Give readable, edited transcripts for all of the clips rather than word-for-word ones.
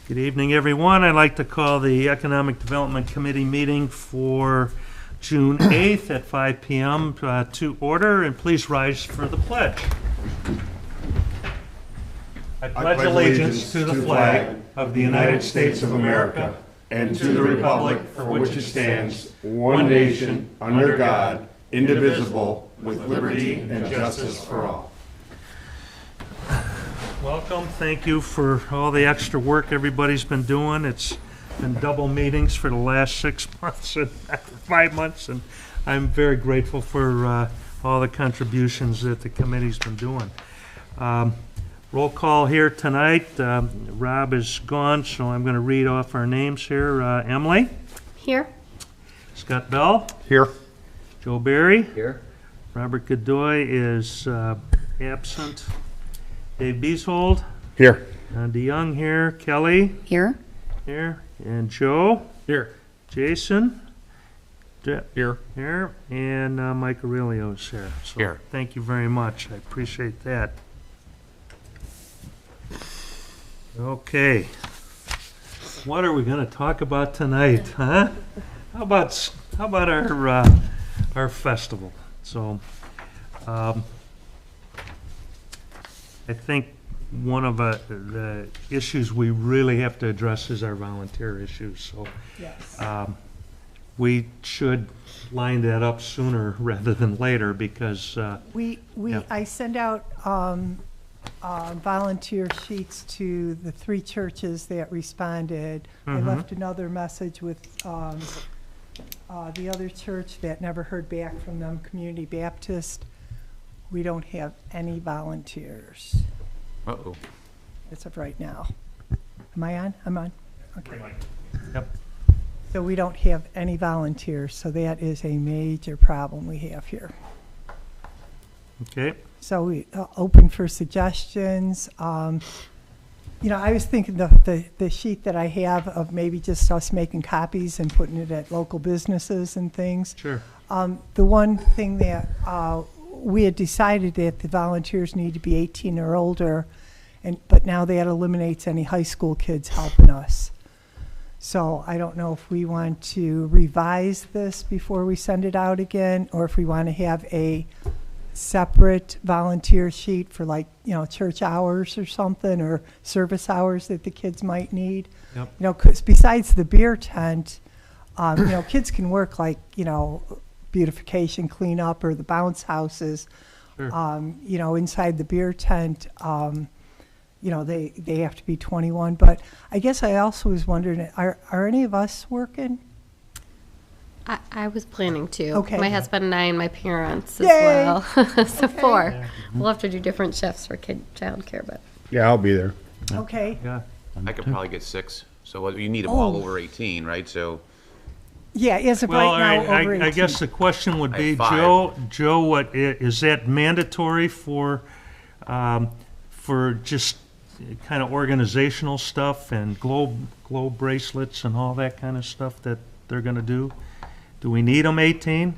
Good evening, everyone. I'd like to call the Economic Development Committee meeting for June 8th at 5 p.m. To order, and please rise for the pledge. I pledge allegiance to the flag of the United States of America and to the republic for which it stands, one nation, under God, indivisible, with liberty and justice for all. Welcome. Thank you for all the extra work everybody's been doing. It's been double meetings for the last 6 months and 5 months, and I'm very grateful for all the contributions that the committee's been doing. Roll call here tonight. Rob is gone, so I'm going to read off our names here. Emily? Here. Scott Bell? Here. Joe Barry? Here. Robert Godoy is absent. Dave Beeshold? Here. DeYoung here. Kelly? Here. Here. And Joe? Here. Jason? Here. Here. And Mike Aurelio is here. So Here. thank you very much. I appreciate that. Okay. What are we going to talk about tonight, huh? How about our festival? So, I think one of the issues we really have to address is our volunteer issues. So, Yes. we should line that up sooner rather than later because yeah. I send out volunteer sheets to the 3 churches that responded. I left another message with the other church that never heard back from them, Community Baptist. We don't have any volunteers Uh-oh. as of right now. Am I on? I'm on. Okay. Yep. So we don't have any volunteers, so that is a major problem we have here. Okay. So we open for suggestions. You know, I was thinking the sheet that I have of maybe just us making copies and putting it at local businesses and things. Sure. The one thing that we had decided that the volunteers need to be 18 or older, but now that eliminates any high school kids helping us. So I don't know if we want to revise this before we send it out again, or if we want to have a separate volunteer sheet for, like, you know, church hours or something, or service hours that the kids might need. Yep. You know, 'cause besides the beer tent, you know, kids can work, like, you know, beautification, cleanup, or the bounce houses. Sure. You know, inside the beer tent, you know, they have to be 21. But I guess I also was wondering, are any of us working? I was planning to. Okay. My husband and I and my parents as Yay. well. So Okay. 4. Yeah. We'll have to do different shifts for child care, but Yeah, I'll be there. Okay. Yeah. I could probably get 6. So you need them all Oh. over 18, right? So Yeah, as of Well, right now, over 18. I guess the question would be, I have 5. Joe, what is that mandatory for just kind of organizational stuff and globe bracelets and all that kind of stuff that they're going to do? Do we need them 18?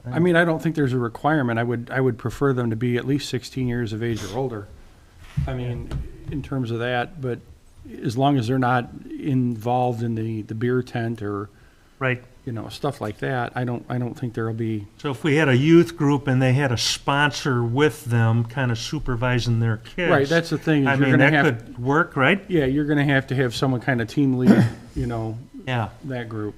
I mean, I don't think there's a requirement. I would prefer them to be at least 16 years of age or older. I mean, in terms of that, but as long as they're not involved in the beer tent or, Right. you know, stuff like that, I don't think there'll be. So if we had a youth group and they had a sponsor with them kind of supervising their kids. Right, that's the thing, is I you're mean, gonna that have- could work, right? Yeah, you're gonna have to have someone kind of team lead, you know, Yeah. that group.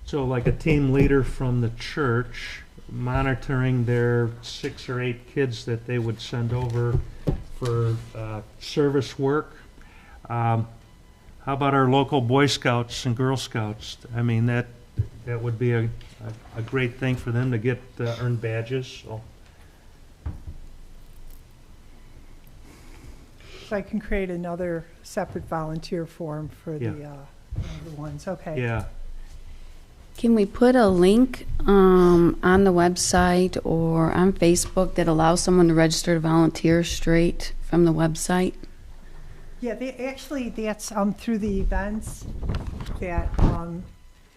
So like a team leader from the church monitoring their 6 or 8 kids that they would send over for service work. How about our local Boy Scouts and Girl Scouts? I mean, that would be a great thing for them to get earn badges. So. So I can create another separate volunteer form for the ones. Okay. Yeah. Can we put a link on the website or on Facebook that allows someone to register to volunteer straight from the website? Yeah, that's through the events, that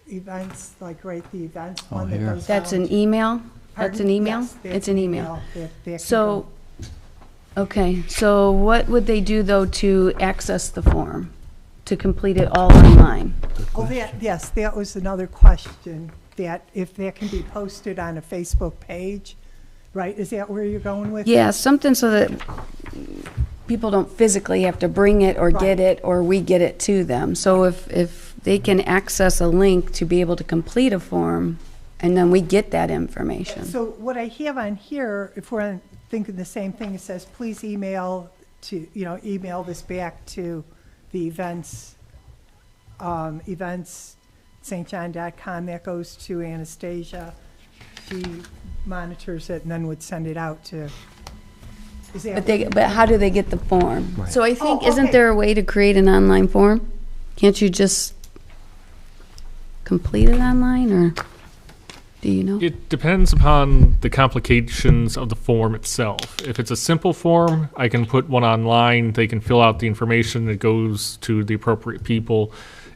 events, like, right, the events one that goes That's an out. email? That's Pardon? an email? Yes, that's It's an email. that can So, go. okay, so what would they do, though, to access the form? to complete it all online? Oh, yes, that was another question, that if that can be posted on a Facebook page, right? Is that where you're going with? Yeah, something so that people don't physically have to bring it or get it, or we get it to them. So if they can access a link to be able to complete a form, and then we get that information. So what I have on here, if we're thinking the same thing, it says, please email this back to the events stjohn.com. That goes to Anastasia. She monitors it and then would send it out to, is that? But how do they get the form? So I think, Oh, isn't okay. there a way to create an online form? Can't you just complete it online, or do you know? It depends upon the complications of the form itself. If it's a simple form, I can put one online. They can fill out the information. It goes to the appropriate people.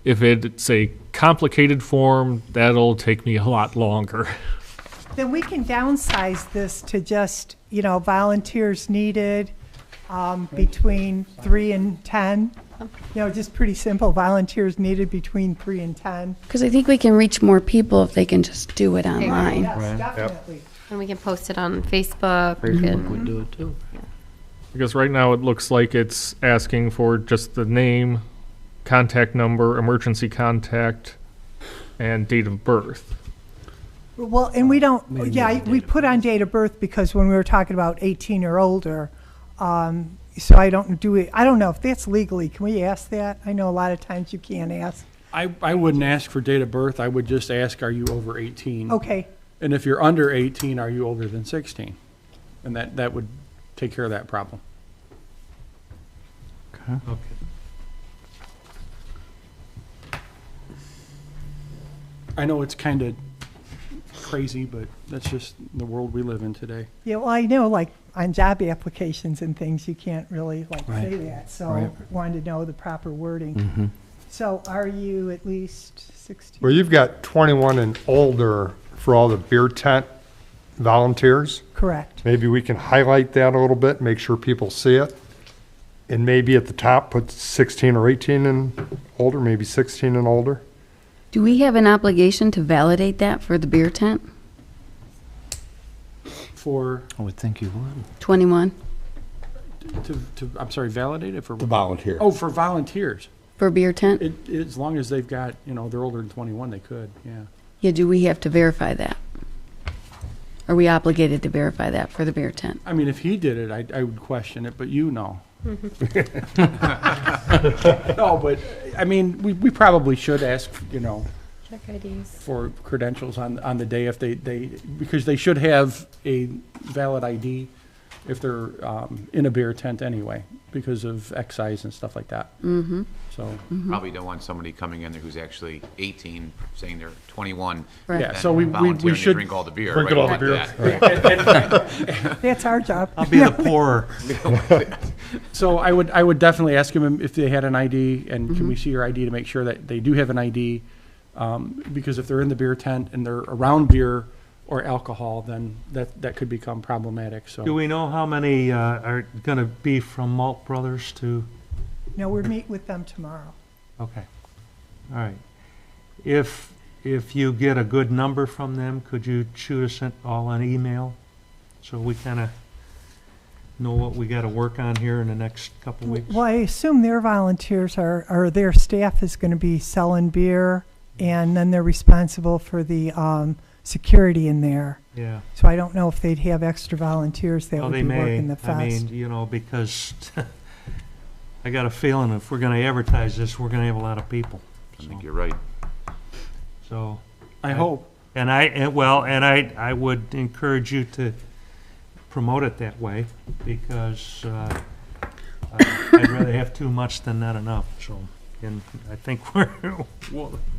If it's a complicated form, that'll take me a lot longer. Then we can downsize this to just, volunteers needed between 3 and 10. Just pretty simple, volunteers needed between 3 and 10. Because I think we can reach more people if they can just do it online. Yes, definitely. And we can post it on Facebook. and- would do it too. Because right now it looks like it's asking for just the name, contact number, emergency contact, and date of birth. Well, and we don't, we put on date of birth because when we were talking about 18 or older, so I don't know if that's legally, can we ask that? I know a lot of times you can't ask. I wouldn't ask for date of birth. I would just ask, are you over 18? Okay, And if you're under 18, are you older than 16? And that would take care of that problem. Okay. I know it's kind of crazy, but that's just the world we live in today. yeah, well, I know, like, on job applications and things, you can't really, say that, so wanted to know the proper wording. So are you at least 16? Well, you've got 21 and older for all the beer tent volunteers. Correct. Maybe we can highlight that a little bit, make sure people see it. And maybe at the top, put 16 or 18 and older, maybe 16 and older. Do we have an obligation to validate that for the beer tent? For, I would think you would. 21 I'm sorry, validate it for? The volunteer. Oh, for volunteers. for beer tent? As long as they've got, they're older than 21, they could, yeah. Yeah, do we have to verify that? Are we obligated to verify that for the beer tent? I mean, if he did it, I would question it, but you know. No, but, I mean, we probably should ask, Check IDs. for credentials on the day if they, because they should have a valid ID if they're in a beer tent anyway, because of excise and stuff like that. Mm-hmm. So, Probably don't want somebody coming in there who's actually 18, saying they're 21. Right. yeah, and so we volunteering to should. drink all the beer. Drink right? all the Like beer. that. That's our job. I'll be the pourer. So I would definitely ask them if they had an ID, and can we see your ID to make sure that they do have an ID? Because if they're in the beer tent and they're around beer or alcohol, then that could become problematic, so. Do we know how many are going to be from Malt Brothers to? No, we'll meet with them tomorrow. Okay, all right. If you get a good number from them, could you shoot us all an email? So we kind of know what we got to work on here in the next couple weeks? Well, I assume their volunteers or their staff is going to be selling beer, and then they're responsible for the security in there. Yeah. So I don't know if they'd have extra volunteers that Well, would they be may. working the fest. I mean, because I got a feeling if we're going to advertise this, we're going to have a lot of people. I think you're right. So, I hope. and I would encourage you to promote it that way, because I'd rather have too much than not enough. So, and I think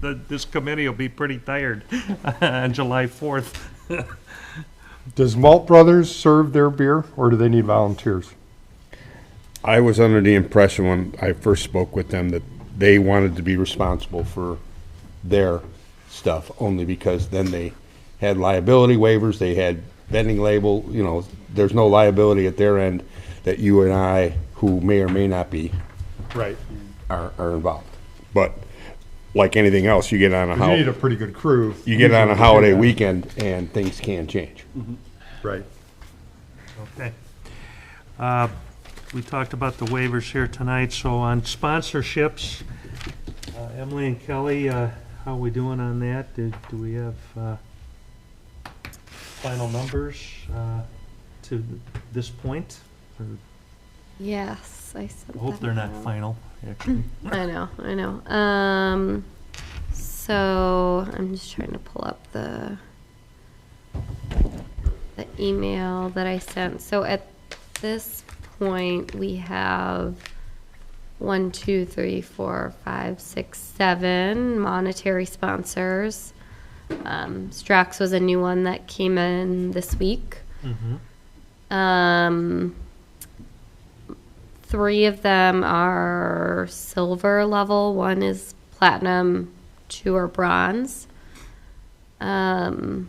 this committee will be pretty tired on July 4th. Does Malt Brothers serve their beer, or do they need volunteers? I was under the impression when I first spoke with them that they wanted to be responsible for their stuff, only because then they had liability waivers, they had vending label, there's no liability at their end that you and I, who may or may not be, Right. are involved. But like anything else, you get on a 'Cause you need a holiday, pretty good crew. you get on usually a to do holiday that. weekend and things can change. Right. Okay. We talked about the waivers here tonight, so on sponsorships, Emily and Kelly, how are we doing on that? Do we have final numbers to this point? Or Yes, I sent I hope that they're not out. final, actually. I know. So I'm just trying to pull up the email that I sent. So at this point, we have 1, 2, 3, 4, 5, 6, 7 monetary sponsors. Strax was a new one that came in this week. Mhm. 3 of them are silver level. 1 is platinum. 2 are bronze. And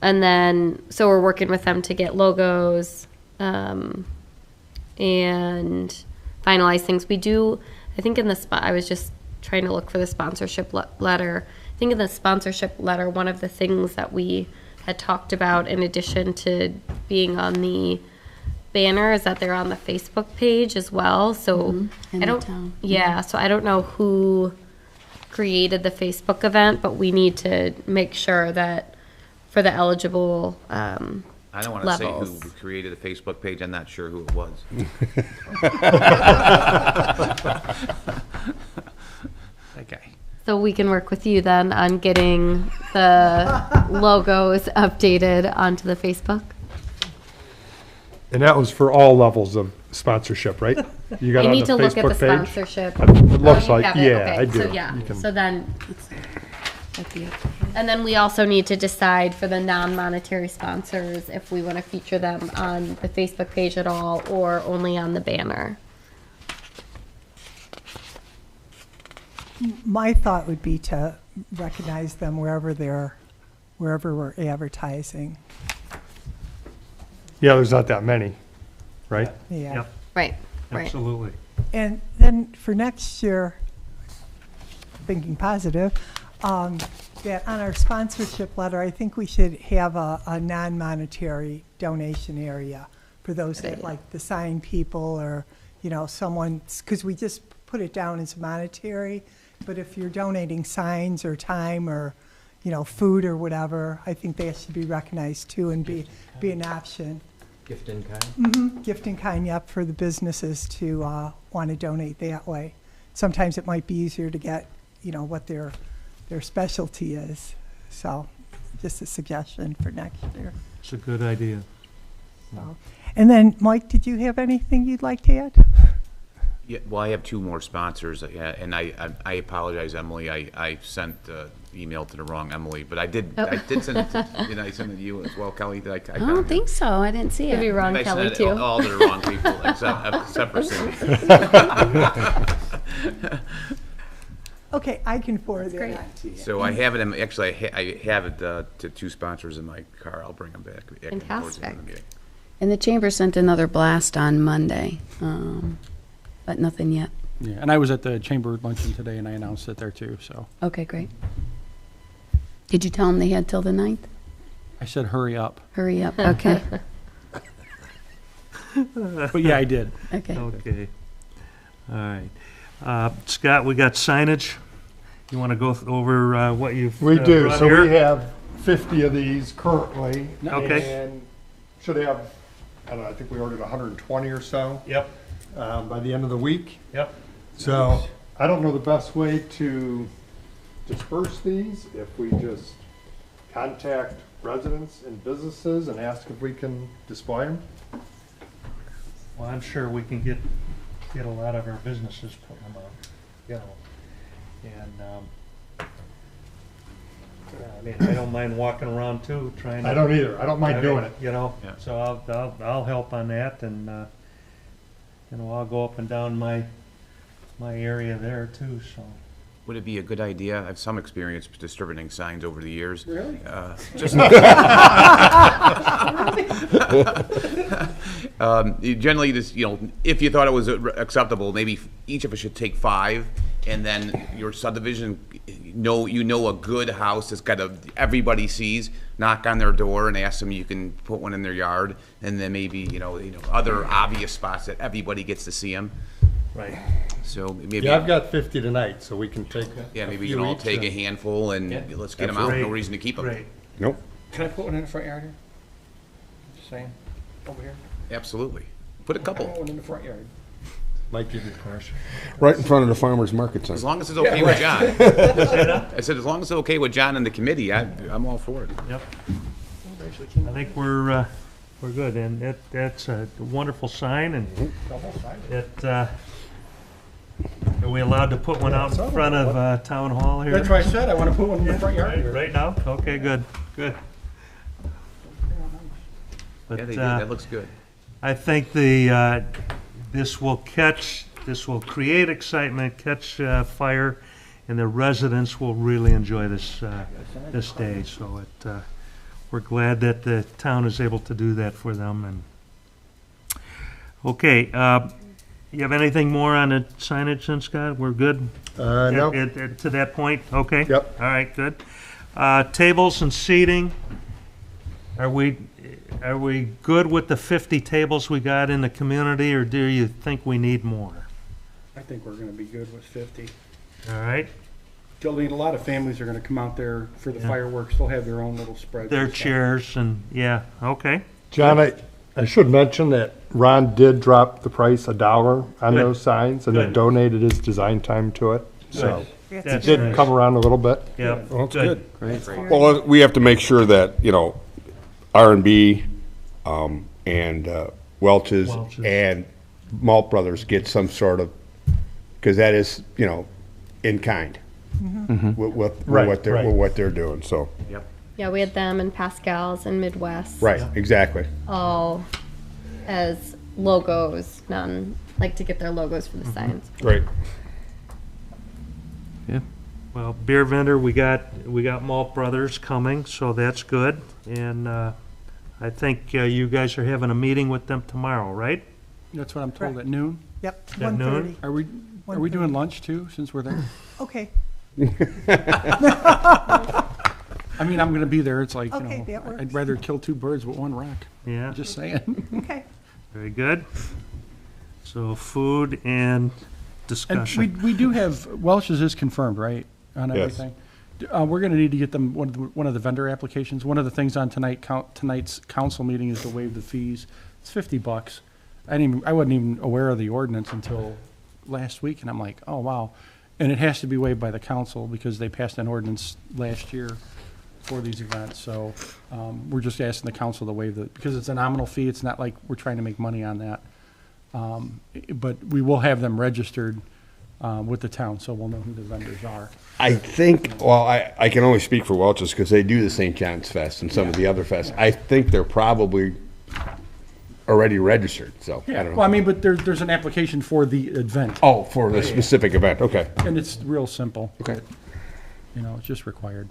then, so we're working with them to get logos and finalize things. We do, I think in the spot, I was just trying to look for the sponsorship letter. I think in the sponsorship letter, one of the things that we had talked about in addition to being on the banner is that they're on the Facebook page as well. So In I the don't, town. yeah, so I don't know who created the Facebook event, but we need to make sure that for the eligible I don't want to say levels. who created the Facebook page. I'm not sure who it was. Okay. So we can work with you then on getting the logos updated onto the Facebook. And that was for all levels of sponsorship, right? You got I on need the to look at the Facebook page? sponsorship. It looks Oh, you like, have it? yeah, Okay, I do. So yeah, You can- so then, At the- and then we also need to decide for the non-monetary sponsors if we want to feature them on the Facebook page at all or only on the banner. My thought would be to recognize them wherever we're advertising. Yeah, there's not that many, right? Yeah. Yep, Right, right. absolutely. And then for next year, thinking positive, that on our sponsorship letter, I think we should have a non-monetary donation area for those Good that idea. like the sign people or, someone, because we just put it down as monetary. But if you're donating signs or time or, food or whatever, I think that should be recognized too and be an option. Gift in kind? Gift in kind, yep, for the businesses to want to donate that way. Sometimes it might be easier to get, what their specialty is. So just a suggestion for next year. It's a good idea. So. And then, Mike, did you have anything you'd like to add? Yeah, well, I have 2 more sponsors, and I apologize, Emily. I sent email to the wrong Emily, but I did send it to, I sent it to you as well, Kelly? Did I I don't think so. I didn't see Could be it. wrong, I Kelly, sent it too. all to the wrong people, except for Cindy. Okay, I can forward that great. on to you. So I have it, actually, I have it to 2 sponsors in my car. I'll bring them back. towards the end of the Fantastic. meeting. And the chamber sent another blast on Monday, but nothing yet. Yeah, and I was at the chamber luncheon today and I announced it there too, so. Okay, great. Did you tell them they had till the 9th? I said, hurry up. Hurry up, okay, But yeah, I did. okay. Okay. All right. Scott, we got signage. You want to go over what you've We do, brought so here? we have 50 of these currently. Okay. And should have, I don't know, I think we ordered 120 or so Yep, by the end of the week. yep. So I don't know the best way to disperse these, if we just contact residents and businesses and ask if we can display them. Well, I'm sure we can get a lot of our businesses putting them on, And, yeah, I mean, I don't mind walking around too, trying to. I don't either, I don't mind doing it. Yeah. Yeah. So I'll help on that and, I'll go up and down my area there too, so. Would it be a good idea? I have some experience distributing signs over the years. Really? Just generally, just if you thought it was acceptable, maybe each of us should take 5 and then your subdivision, you know a good house that's got everybody sees, knock on their door and ask them, you can put one in their yard, and then maybe, other obvious spots that everybody gets to see them. Right. So maybe, Yeah, I've got 50 tonight, so we can take. yeah, maybe a you few can all each take a and- handful and let's get them out, no Great. reason to keep them. Great. Nope. Can I put one in the front yard here? Just saying, over here. Absolutely. Put a couple, One in the front yard. Might give you cars. Right in front of the farmer's market as center. long as it's okay with John. I said, as long as it's okay with John and the committee, I'm all for it. Yep. I think we're good, and that's a wonderful sign, and are we allowed to put one out in front of Town Hall here? That's why I said I want to put one in the front yard here. Right now? Okay, good. But, Yeah, they did, that looks good. I think this will create excitement, catch fire, and the residents will really enjoy this day. So we're glad that the town is able to do that for them. And okay, you have anything more on the signage, then, Scott? We're good No. to that point. Okay. Yep. All right. Good. Tables and seating. Are we good with the 50 tables we got in the community, or do you think we need more? I think we're going to be good with 50. All right. A lot of families are going to come out there for the fireworks. They'll have their own little spread. Their chairs and, yeah, okay. John, I should mention that Ron did drop the price $1 on Good. those signs and then Good. donated his design time to it. So That's it did nice. come around a little bit. Yeah, Well, that's good. Well, we have to make sure that, R&B, and Welch's Welch's. and Malt Brothers get some sort of, because that is, in kind with Right, what they're, right. with what they're doing, so. Yeah, we had them and Pascal's and Midwest. Right, exactly. All as logos, like to get their logos for the signs. Right. Well, beer vendor, we got Malt Brothers coming, so that's good. And I think you guys are having a meeting with them tomorrow, right? That's what I'm told at noon. Yep, At noon? 1:30. Are we doing lunch too, since we're there? Okay, I mean, I'm going to be there. It's like, Okay, that works. I'd rather kill two birds with one rock. Yeah, Just saying. okay. very good. So food and And discussion. we do have, Welch's is confirmed, right, on Yes. everything? We're going to need to get them one of the vendor applications. One of the things on tonight's council meeting is to waive the fees. It's $50. I wasn't even aware of the ordinance until last week, and I'm like, oh, wow. And it has to be waived by the council because they passed an ordinance last year for these events. So we're just asking the council to waive because it's a nominal fee. It's not like we're trying to make money on that. But we will have them registered with the town, so we'll know who the vendors are. I think, well, I can only speak for Welch's because they do the St. John's Fest and some of the other fests. I think they're probably already registered, so I don't know. Well, I mean, but there's an application for the event, Oh, for the specific event, okay. and it's real simple. Okay. It's just required.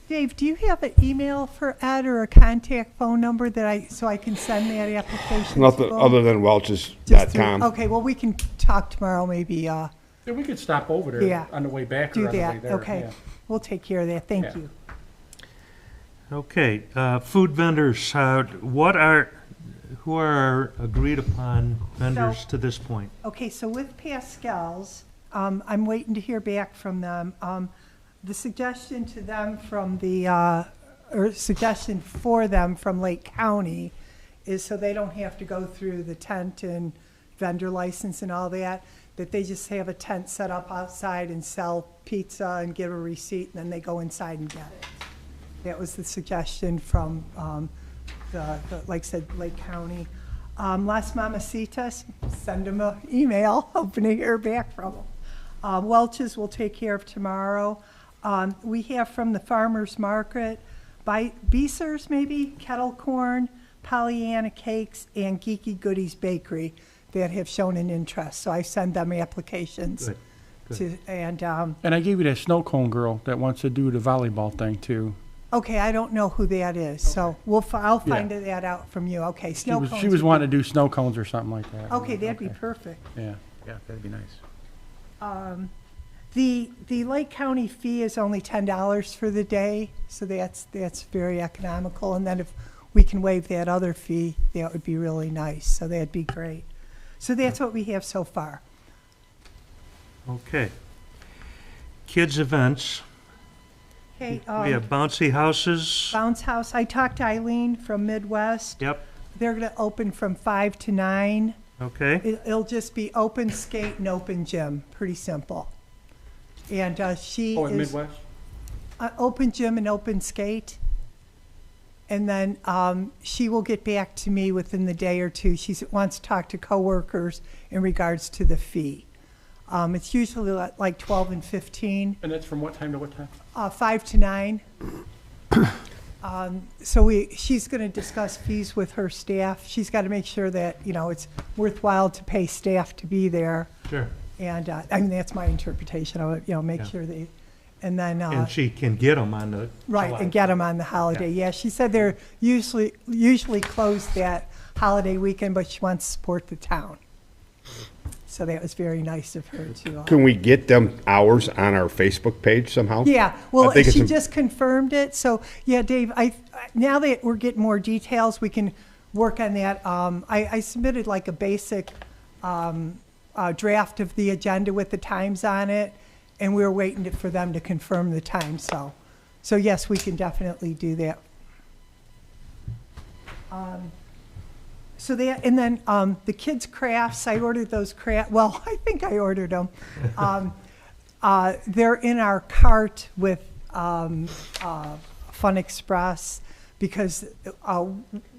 Dave, do you have an email for Ed or a contact phone number so I can send that application to Nothing them? other than Just through- Welch's.com. Okay, well, we can talk tomorrow, maybe, Yeah, we could stop over there Yeah. on the way back or do on the way that. there. Okay, yeah. we'll take care of that, thank Yeah. you. Okay, food vendors, who are our agreed upon vendors to this point? Okay, so with Pascal's, I'm waiting to hear back from them. The suggestion to them from or suggestion for them from Lake County is so they don't have to go through the tent and vendor license and all that, that they just have a tent set up outside and sell pizza and give a receipt, and then they go inside and get it. That was the suggestion from like I said, Lake County. Las Mamacitas, send them an email, hoping to hear back from them. Welch's will take care of tomorrow. We have from the farmer's market, Beeser's maybe, Kettle Corn, Pollyanna Cakes, and Geeky Goodies Bakery that have shown an interest. So I send them applications. Good. And And I gave you that snow cone girl that wants to do the volleyball thing too. okay, I don't know who that is, so I'll find that out from you. Okay, snow cones. She was wanting to do snow cones or something like that. Okay, that'd be perfect. Yeah. Yeah, that'd be nice. The Lake County fee is only $10 for the day, so that's very economical. And then if we can waive that other fee, that would be really nice. So that'd be great. So that's what we have so far. Okay. Kids events. Okay, We have bouncy houses. Bounce House. I talked to Eileen from Midwest. Yep. They're going to open from 5 to 9. Okay. It'll just be open skate and open gym. Pretty simple. And she Oh, in is Midwest? open gym and open skate. And then she will get back to me within the day or two. She wants to talk to coworkers in regards to the fee. It's usually like 12 and 15, And that's from what time to what time? 5 to 9. So she's going to discuss fees with her staff. She's got to make sure that, it's worthwhile to pay staff to be there. Sure. And, I mean, that's my interpretation of it, make Yeah. sure they, and then, And she can get them on the. right, July. and get them on the holiday. Yeah, she said they're usually closed that holiday weekend, but she wants to support the town. So that was very nice of her to. Can we get them hours on our Facebook page somehow? Yeah, well, I think it's she a- just confirmed it, so, yeah, Dave, now that we're getting more details, we can work on that. I submitted like a basic draft of the agenda with the times on it, and we're waiting for them to confirm the time, so yes, we can definitely do that. So that, and then the kids' crafts, I ordered those well, I think I ordered them. They're in our cart with Fun Express because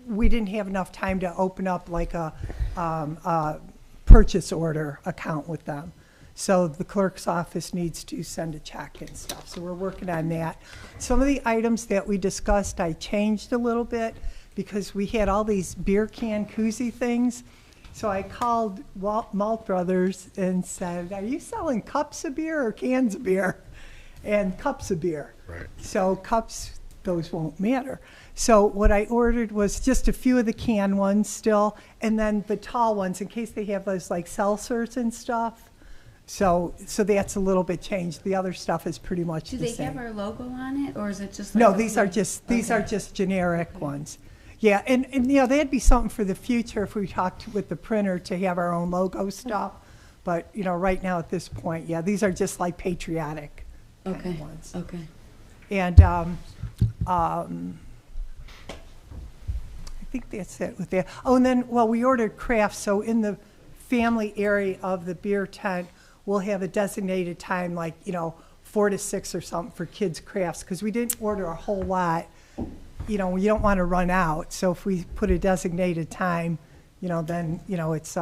we didn't have enough time to open up like a purchase order account with them. So the clerk's office needs to send a check and stuff. So we're working on that. Some of the items that we discussed, I changed a little bit because we had all these beer can koozie things. So I called Malt Brothers and said, are you selling cups of beer or cans of beer? And cups of beer. Right. So cups, those won't matter. So what I ordered was just a few of the can ones still, and then the tall ones in case they have those like seltzers and stuff. So that's a little bit changed. The other stuff is pretty much Do the they same. have our logo on it, or is it just? No, like a these are plain- just generic ones. Yeah, and that'd be something for the future if we talked with the printer to have our own logo stuff. But, right now at this point, yeah, these are just like patriotic kind Okay, of ones. okay. And I think that's it with that. Oh, and then, well, we ordered crafts, so in the family area of the beer tent, we'll have a designated time, like, 4 to 6 or something for kids' crafts, because we didn't order a whole lot. You don't want to run out, so if we put a designated time, then, it's,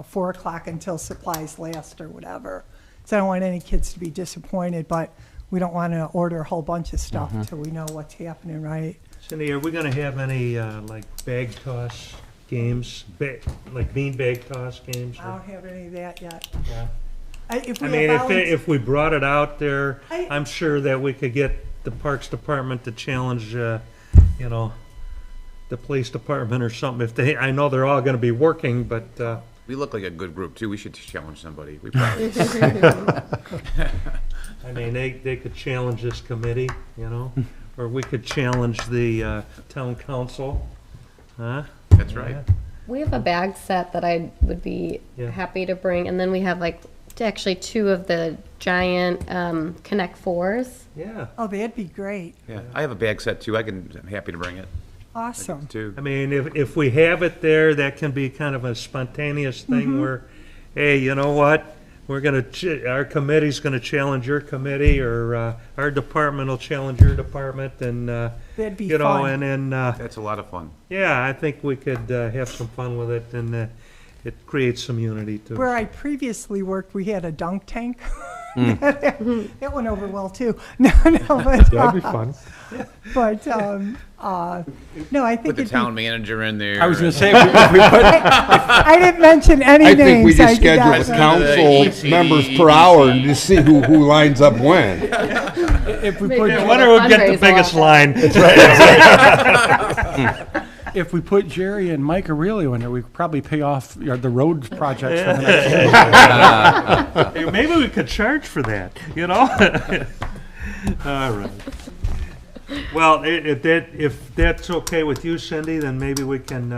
4 o'clock until supplies last or whatever. So I don't want any kids to be disappointed, but we don't want to order a whole bunch of stuff until we know what's happening, right? Cindy, are we gonna have any, like bag toss games, like bean bag toss games? I don't have any of that yet. Yeah. If I we mean, have if we brought it out there, I- I'm sure that we could get the Parks Department to challenge, the police department or something. I know they're all gonna be working, but, We look like a good group too. We should challenge somebody. We probably. I mean, they could challenge this committee, or we could challenge the, town council, huh? That's right. We have a bag set that I would be Yeah. happy to bring, and then we have like actually 2 of the giant Connect 4s. Yeah. Oh, that'd be great. Yeah, I have a bag set too. I'm happy to bring it Awesome. too. I mean, if we have it there, that can be kind of a spontaneous thing where, hey, you know what? We're gonna, our committee's gonna challenge your committee, or, our department will challenge your department, and, That'd be you know, fun. and then, That's a lot of fun. yeah, I think we could, have some fun with it, and, it creates some unity too. Where I previously worked, we had a dunk tank. That went over well too. No, but That'd be fun. but no, I think Put the it'd town be, manager in there. I was gonna say, if we put, I didn't mention any I names. think we just did schedule not. council members per hour and just see who lines up when. if we Maybe put, we'll Winner will get the fundraise biggest off it. line. If we put Jerry and Mike Aurelio in there, we could probably pay off the road projects for the next year. Hey, maybe we could charge for that, you know? All right. Well, if that's okay with you, Cindy, then maybe we can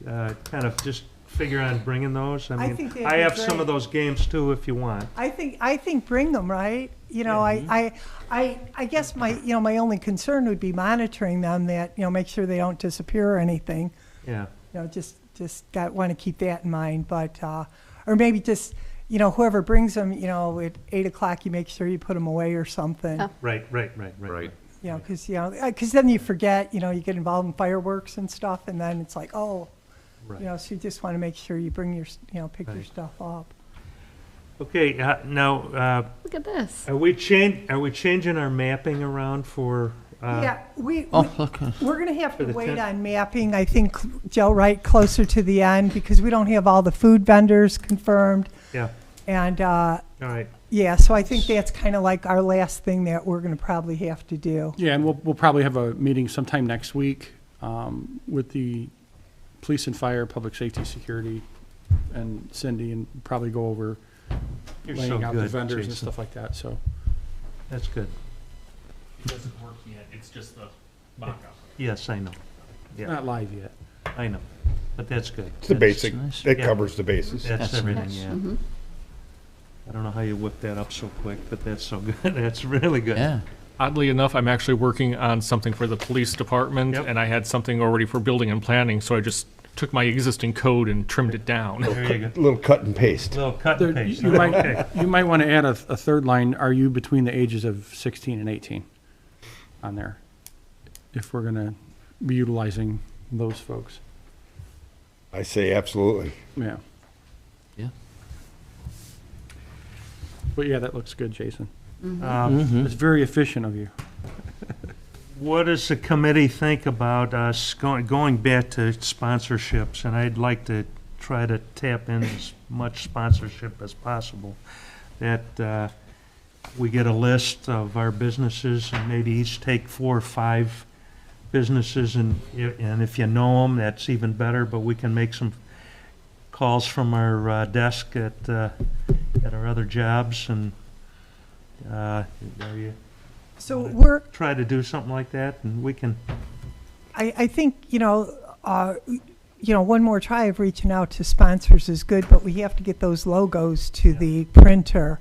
kind of just figure on bringing those. I mean, think that'd I be have some great. of those games too, if you want. I think bring them, right? You know, I guess my only concern would be monitoring them, that, make sure they don't disappear or anything. Yeah. Just want to keep that in mind, but, or maybe just, whoever brings them, at 8 o'clock, you make sure you put them away or something. Oh. Right. Right. Because then you forget, you get involved in fireworks and stuff, and then it's like, oh, Right. so you just want to make sure you bring your, pick your Right. stuff up. Okay, now, Look at this. are we changing our mapping around for, Yeah, we're going to have For to the wait 10th? on mapping, I think, Joe, right, closer to the end, because we don't have all the food vendors confirmed. yeah, And, all right. yeah, so I think that's kind of like our last thing that we're going to probably have to do. Yeah, and we'll probably have a meeting sometime next week with the police and fire, public safety, security, and Cindy, and probably go over You're so laying out the good, vendors and Jason. stuff like that, so. That's good. It doesn't work yet. It's just the mock-up. Yes, I know. It's not live yet. I know, but that's good. It's the basic, nice. it Yeah. covers the bases. That's That's everything, nice. yeah. I don't know how you whip that up so quick, but that's so good. That's really good. Yeah. Oddly enough, I'm actually working on something for the police department, Yep. and I had something already for building and planning, so I just took my existing code and trimmed it down. There you go. Little cut and paste. Little cut and There- paste. You Okay. might want to add a third line, are you between the ages of 16 and 18 on there? If we're going to be utilizing those folks. I say absolutely. Yeah. Yeah. But yeah, that looks good, Jason. Um, It's very efficient of you. What does the committee think about us going back to sponsorships? And I'd like to try to tap in as much sponsorship as possible. That we get a list of our businesses and maybe each take 4 or 5 businesses, and if you know them, that's even better, but we can make some calls from our desk at our other jobs, and So we're, try to do something like that, and we can, I think, one more try of reaching out to sponsors is good, but we have to get those logos to the printer.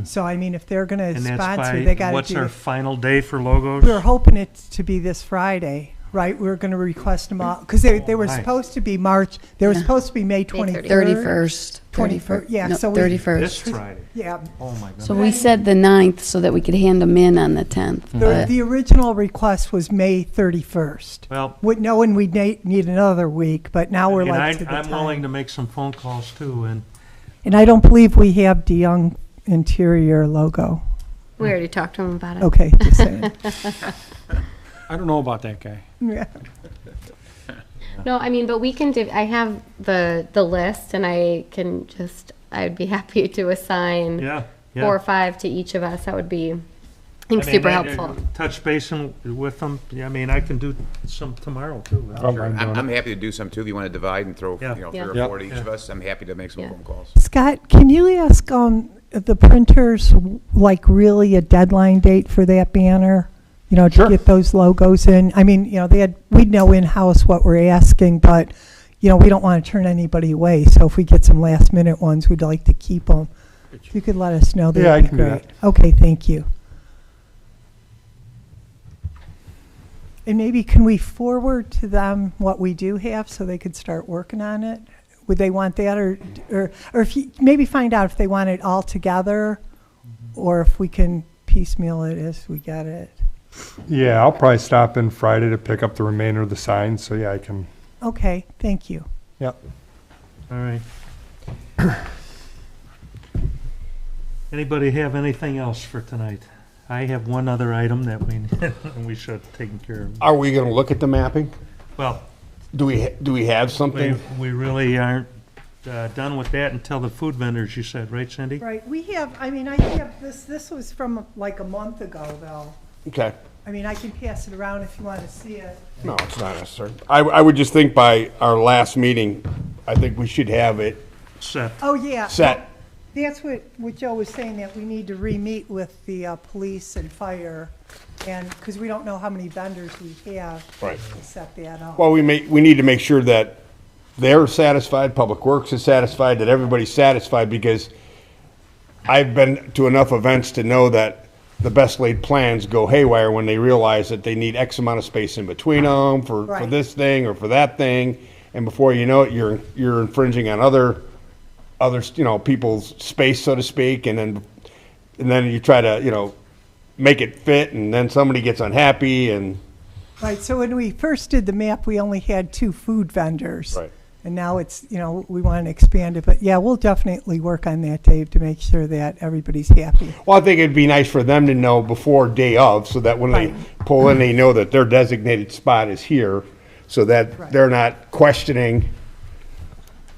So, I mean, if they're going to and that's sponsor, they by, got to what's do our it. final day for logos? We were hoping it to be this Friday, right? We were going to request them all, because they were my. supposed to be March, they were Yeah. supposed to be May 30th. 23rd. 31st. Yeah, No, so we- This 31st. Friday. Yeah, Oh, my goodness. So we said the 9th so that we could hand them in on the 10th. But the original request was May 31st. Well, Knowing we'd need another week, but now we're and like to the I'm willing time. to make some phone calls too, and And I don't believe we have DeYoung interior logo. We already talked to him about it. Okay, just saying. I don't know about that guy. Yeah. No, I mean, but we can do, I have the list, and I'd be happy to assign yeah, 4 or yeah. 5 to each of us. That would be, I think, I mean, super I- helpful. Touch base with them. Yeah, I mean, I can do some tomorrow too. I'm happy to do some too. If you want to divide and throw, Yeah. 3 Yeah. or Yep. 4 to each of us, I'm happy to make some Yeah. phone calls. Scott, can you ask the printers, like, really a deadline date for that banner? To Sure. get those logos in? I mean, we'd know in-house what we're asking, but, we don't want to turn anybody away. So if we get some last-minute ones, we'd like to keep them. If you could let us know, Yeah, I that'd be can do great. Okay, thank you. And maybe can we forward to them what we do have so they could start working on it? Would they want that, or if you maybe find out if they want it all together, or if we can piecemeal it as we get it? Yeah, I'll probably stop in Friday to pick up the remainder of the signs, so yeah, I can, Okay, thank you. yep. All right. Anybody have anything else for tonight? I have one other item that we should have taken care of. Are we gonna look at the mapping? Well, Do we have something? we really aren't done with that until the food vendors, you said, right, Cindy? Right, I have this was from like a month ago, though. Okay. I mean, I can pass it around if you want to see it. No, it's not necessary. I would just think by our last meeting, I think we should have it Set. Oh, yeah. set. That's what Joe was saying, that we need to re-meet with the police and fire, and, because we don't know how many vendors we have. Right. To set that up. Well, we need to make sure that they're satisfied, Public Works is satisfied, that everybody's satisfied, because I've been to enough events to know that the best laid plans go haywire when they realize that they need X amount of space in between them for Right. this thing or for that thing, and before you know it, you're infringing on other people's space, so to speak, and then you try to make it fit, and then somebody gets unhappy, and Right, so when we first did the map, we only had 2 food vendors. Right. And now it's, we want to expand it, but yeah, we'll definitely work on that, Dave, to make sure that everybody's happy. well, I think it'd be nice for them to know before day of, so that when they Right. pull in, they know that their designated spot is here, so that Right. they're not questioning,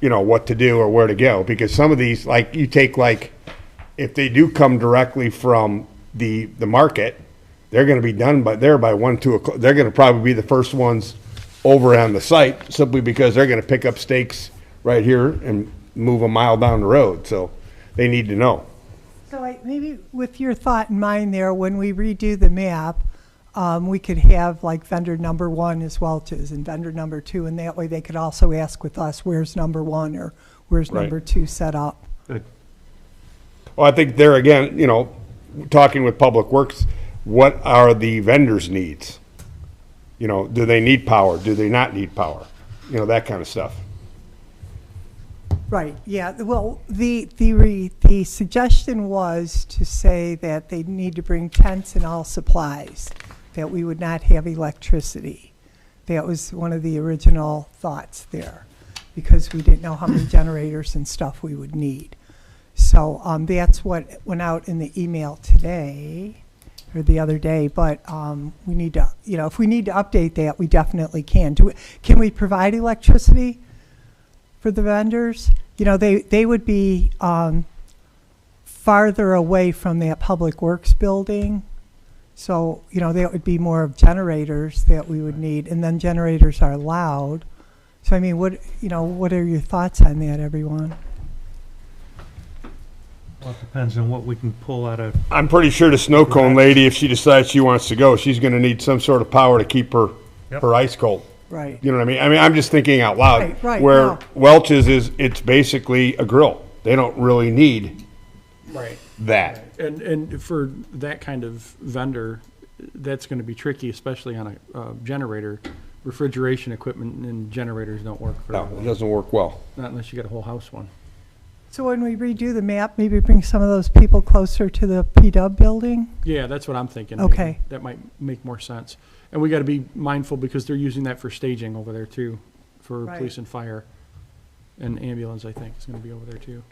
what to do or where to go. Because some of these, like, you take, like, if they do come directly from the market, they're gonna be done by 1, 2 o'clock. They're gonna probably be the first ones over on the site, simply because they're gonna pick up stakes right here and move a mile down the road, so they need to know. So maybe with your thought in mind there, when we redo the map, we could have like vendor number 1 is Welch's and vendor number 2, and that way they could also ask with us, where's number 1 or where's Right. number 2 set up? Good. Well, I think there again, talking with Public Works, what are the vendors' needs? Do they need power? Do they not need power? That kind of stuff. Right, yeah, well, the suggestion was to say that they need to bring tents and all supplies, that we would not have electricity. That was one of the original thoughts there, because we didn't know how many generators and stuff we would need. So that's what went out in the email today, or the other day, but we need to, if we need to update that, we definitely can. Can we provide electricity for the vendors? They would be farther away from that Public Works building. So, that would be more of generators that we would need, and then generators are loud. So, I mean, what are your thoughts on that, everyone? Well, it depends on what we can pull out of, I'm pretty sure the snow cone lady, if she decides she wants to go, she's gonna need some sort of power to keep her Yep. ice cold. Right. You know what I mean? I'm just thinking out loud. Right, Where no. Welch's it's basically a grill. They don't really need Right. that. And for that kind of vendor, that's gonna be tricky, especially on a generator. Refrigeration equipment and generators don't work very No, it well, doesn't work well. not unless you got a whole house one. So when we redo the map, maybe bring some of those people closer to the P-Dub building? Yeah, that's what I'm thinking. Okay. Maybe. That might make more sense. And we gotta be mindful because they're using that for staging over there too, for Right. police and fire. And ambulance, I think, is gonna be over there too.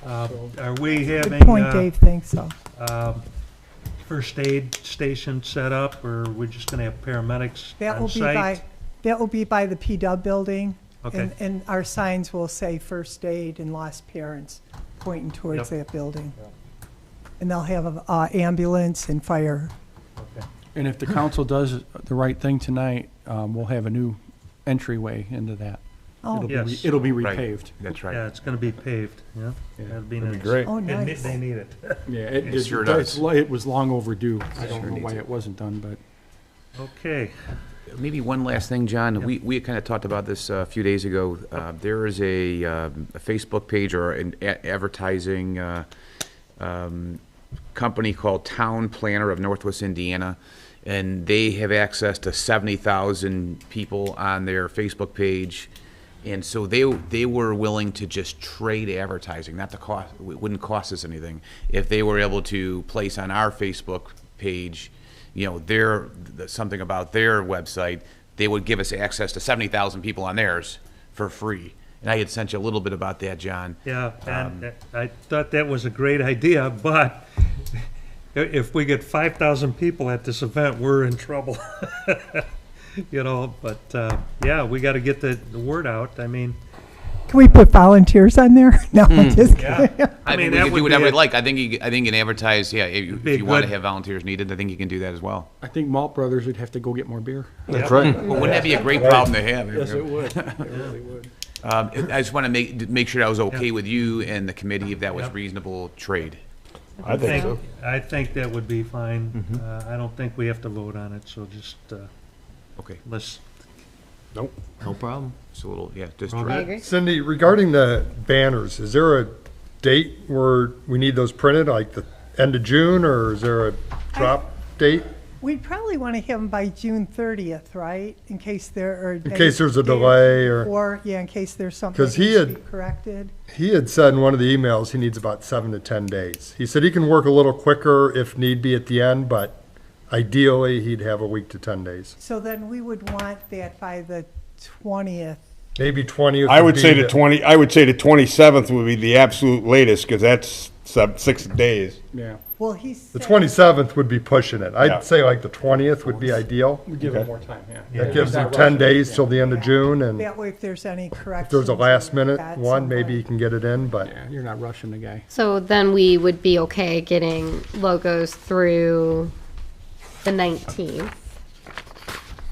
are we Good having, point, Dave, thanks, so. first aid station set up, or we're just gonna have paramedics That on will be by, site? that will be by the P-Dub building. Okay. And our signs will say first aid and lost parents pointing towards Yep. that building. And they'll have a ambulance and fire. Okay. And if the council does the right thing tonight, we'll have a new entryway into that. Oh, Yes. It'll be Right. repaved. That's right. Yeah, it's gonna be paved, yeah. That'd be nice. great. oh, They nice. they need it. Yeah, It sure does. It was long overdue. I don't Sure know needs why it. it wasn't done, but. Okay, Maybe one last thing, John. We had kind of talked about this a few days ago. There is a Facebook page or an advertising company called Town Planner of Northwest Indiana, and they have access to 70,000 people on their Facebook page. And so they were willing to just trade advertising, not the cost. It wouldn't cost us anything if they were able to place on our Facebook page, something about their website. They would give us access to 70,000 people on theirs for free. And I had sent you a little bit about that, John. yeah, and I thought that was a great idea, but if we get 5,000 people at this event, we're in trouble. But, yeah, we gotta get the word out. I mean, Can we put volunteers on there? No, I'm just Yeah. kidding. I mean, think we that can would do whatever be you'd like. I think you can advertise, yeah, if be you want to good. have volunteers needed, I think you can do that as well. I think Malt Brothers would have to go get more beer. That's right. Well, wouldn't that be a great problem to have? Yes, it would. It really would. I just want to make sure that was okay with you and the committee, if that was reasonable trade. I think so. I think that would be fine. I don't think we have to vote on it, so just, Okay, let's, Nope. No problem. it's a little, yeah, just. Okay. I agree. Cindy, regarding the banners, is there a date where we need those printed, like the end of June, or is there a drop date? We'd probably want to have them by June 30th, right? In case there are. In case there's a delay or- Or, yeah, in case there's something 'Cause that he needs to had- be corrected. He had said in one of the emails he needs about 7 to 10 days. He said he can work a little quicker if need be at the end, but ideally he'd have a week to 10 days. So then we would want that by the 20th. Maybe 20th. I would be say the 27th would be the absolute latest, because that's 6 days. Yeah, Well, he The said. 27th would be pushing it. Yeah. I'd say like the 20th would be ideal. we give them more time, yeah. That gives them 10 days till the end of June, and if That way, if there's any corrections. there's a last minute at one, some maybe you point. can get it in, but Yeah, you're not rushing the guy. So then we would be okay getting logos through the 19th.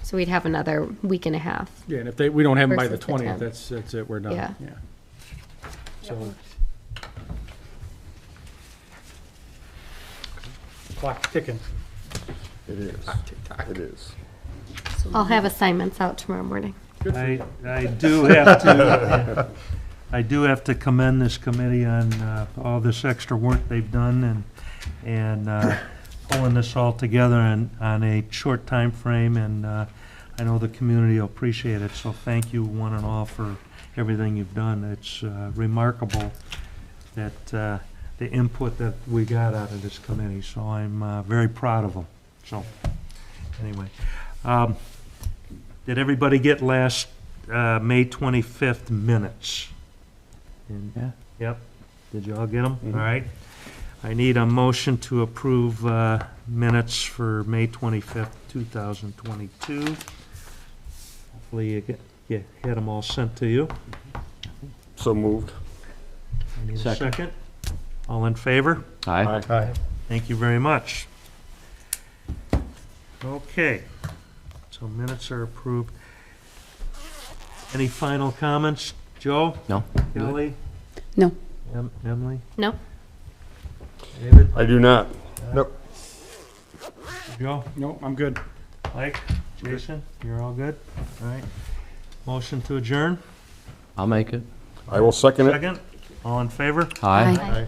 So we'd have another week and a half. Yeah, and if we don't have them by the Versus the 20th, 10th. that's it, we're done. Yeah. So. Clock ticking. It is. It is. I'll have assignments out tomorrow morning. I do have to, I do have to commend this committee on all this extra work they've done and pulling this all together on a short time frame, and I know the community will appreciate it, so thank you one and all for everything you've done. It's remarkable that the input that we got out of this committee, so I'm very proud of them. So, anyway. Did everybody get last May 25th minutes? Yeah. Yep. Did you all get them? All right. I need a motion to approve minutes for May 25th, 2022. Hopefully you had them all sent to you. So moved. I need a Second. second. All in favor? Aye. Aye. Thank you very much. Okay, so minutes are approved. Any final comments? Joe? No. Kelly? No. Emily? No? David? I do not. Nope. Joe? No, I'm good. Mike? Jason? You're all good? All right. Motion to adjourn? I'll make it. I will second it. Second? All in favor? Aye. Aye.